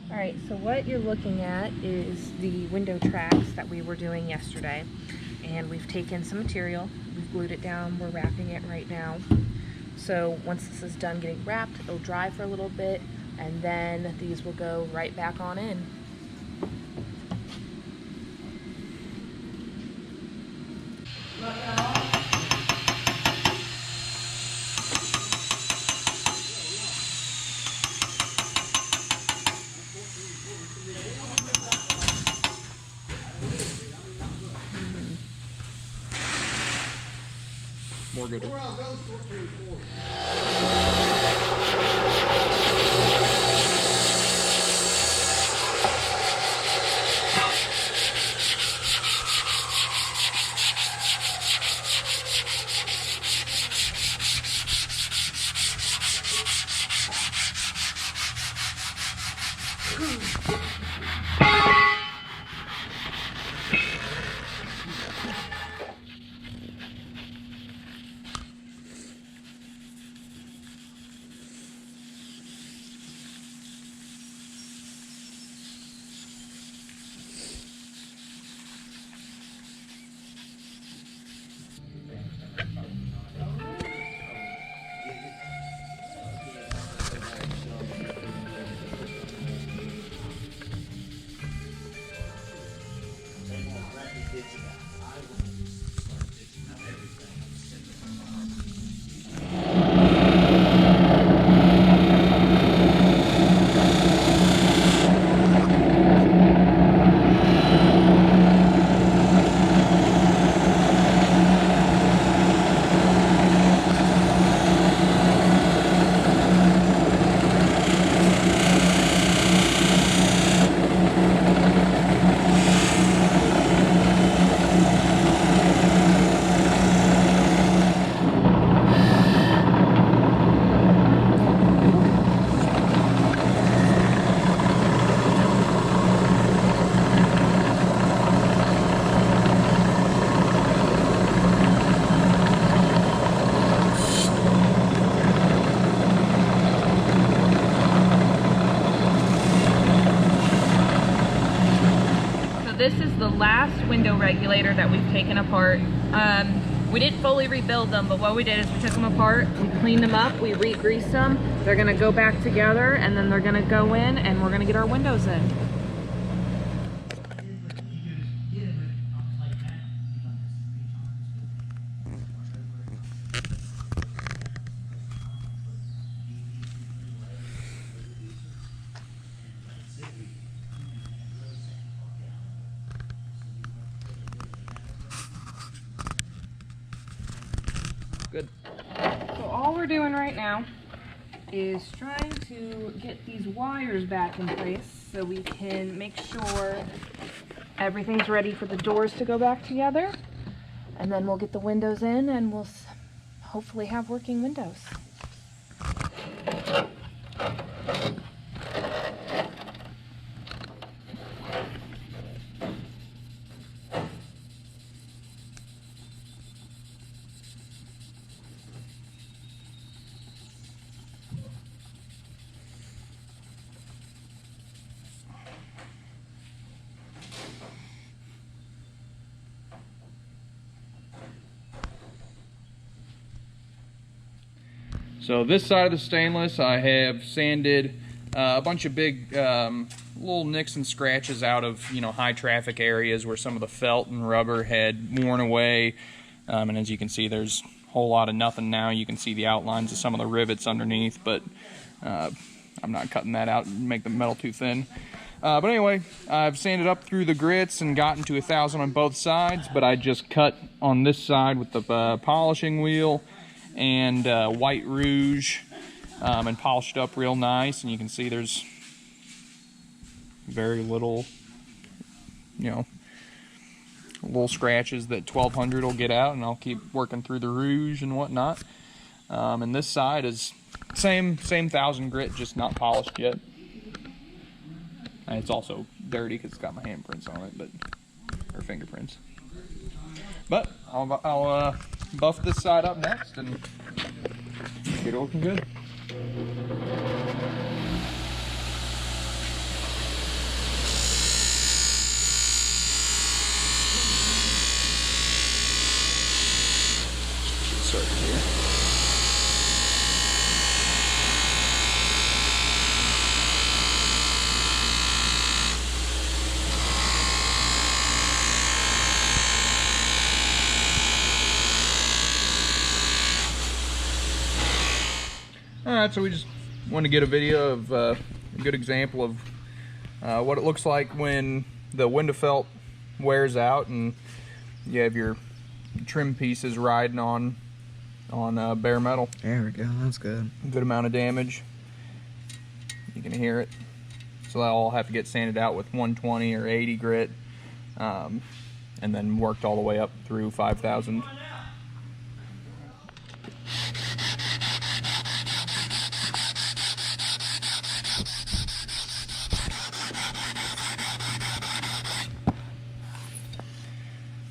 Alright, so what you're looking at is the window tracks that we were doing yesterday. And we've taken some material, we've glued it down, we're wrapping it right now. So once this is done getting wrapped, it'll dry for a little bit, and then these will go right back on in. More good. This is the last window regulator that we've taken apart. We didn't fully rebuild them, but what we did is we took them apart, we cleaned them up, we re-greased them. They're gonna go back together, and then they're gonna go in, and we're gonna get our windows in. Good. So all we're doing right now is trying to get these wires back in place so we can make sure everything's ready for the doors to go back together, and then we'll get the windows in and we'll hopefully have working windows. So this side of the stainless, I have sanded a bunch of big little nicks and scratches out of high traffic areas where some of the felt and rubber had worn away, and as you can see, there's a whole lot of nothing now. You can see the outlines of some of the rivets underneath, but I'm not cutting that out and make the metal too thin. But anyway, I've sanded up through the grits and gotten to 1,000 on both sides, but I just cut on this side with the polishing wheel and white rouge, and polished up real nice. And you can see there's very little, little scratches that 1200 will get out, and I'll keep working through the rouge and whatnot. And this side is same 1,000 grit, just not polished yet. And it's also dirty because it's got my handprints on it, or fingerprints. But I'll buff this side up next and get it looking good. Alright, so we just wanted to get a video of a good example of what it looks like when the window felt wears out and you have your trim pieces riding on bare metal. There we go, that's good. Good amount of damage. You can hear it. So that'll all have to get sanded out with 120 or 80 grit, and then worked all the way up through 5,000.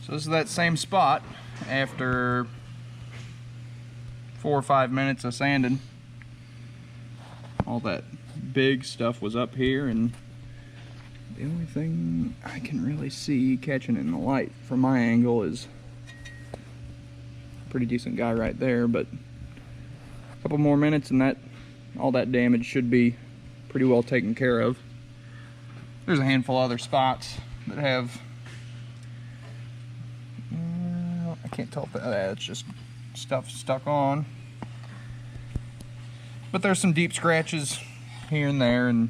So this is that same spot after 4 or 5 minutes of sanding. All that big stuff was up here, and the only thing I can really see catching it in the light from my angle is a pretty decent guy right there, but a couple more minutes and all that damage should be pretty well taken care of. There's a handful of other spots that have I can't tell if that's just stuff stuck on. But there's some deep scratches here and there, and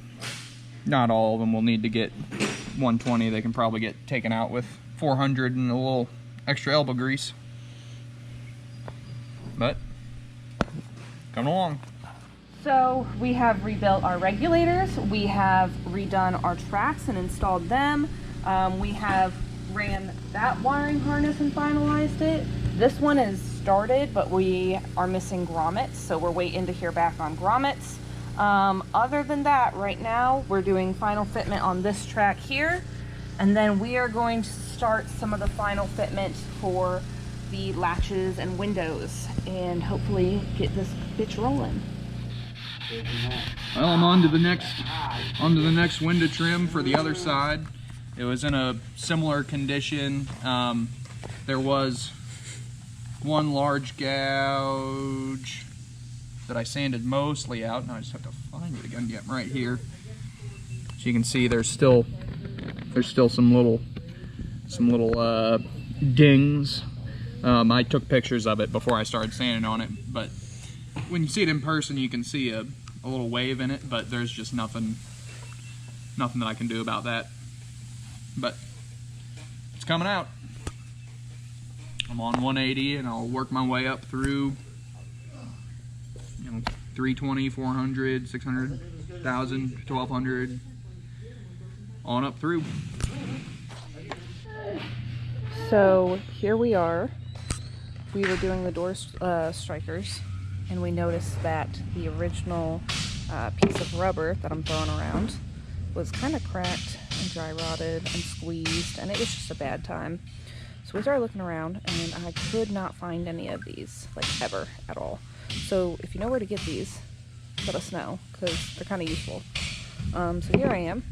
not all of them will need to get 120. They can probably get taken out with 400 and a little extra elbow grease. But, coming along. So we have rebuilt our regulators, we have redone our tracks and installed them, we have ran that wiring harness and finalized it. This one is started, but we are missing grommets, so we're waiting to hear back on grommets. Other than that, right now we're doing final fitment on this track here, and then we are going to start some of the final fitment for the latches and windows and hopefully get this bitch rolling. Well, I'm on to the next window trim for the other side. It was in a similar condition. There was one large gouge that I sanded mostly out. Now I just have to find it again. Yeah, right here. So you can see there's still some little dings. I took pictures of it before I started sanding on it, but when you see it in person, you can see a little wave in it, but there's just nothing that I can do about that. But it's coming out. I'm on 180 and I'll work my way up through 320, 400, 600, 1,000, 1,200, on up through. So here we are. We were doing the door strikers, and we noticed that the original piece of rubber that I'm throwing around was kind of cracked and dry rotted and squeezed, and it was just a bad time. So we started looking around, and I could not find any of these, like, ever at all. So if you know where to get these, let us know, because they're kind of useful. So here I am,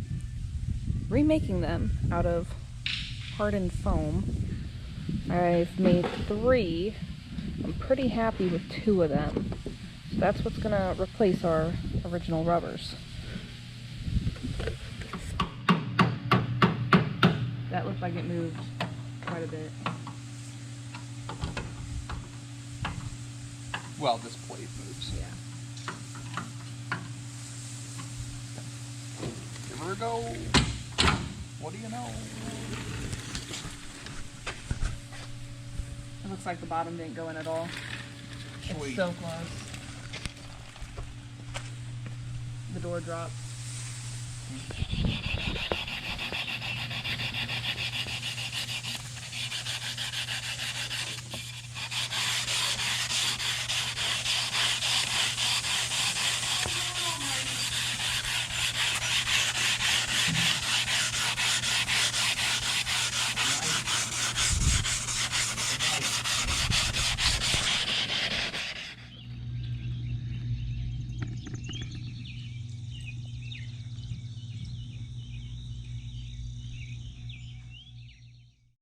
remaking them out of hardened foam. I've made 3. I'm pretty happy with 2 of them. So that's what's gonna replace our original rubbers. That looked like it moved quite a bit. Well, this plate moves. Yeah. Give her a go. What do you know? It looks like the bottom didn't go in at all. Sweet. It's so close. The door dropped.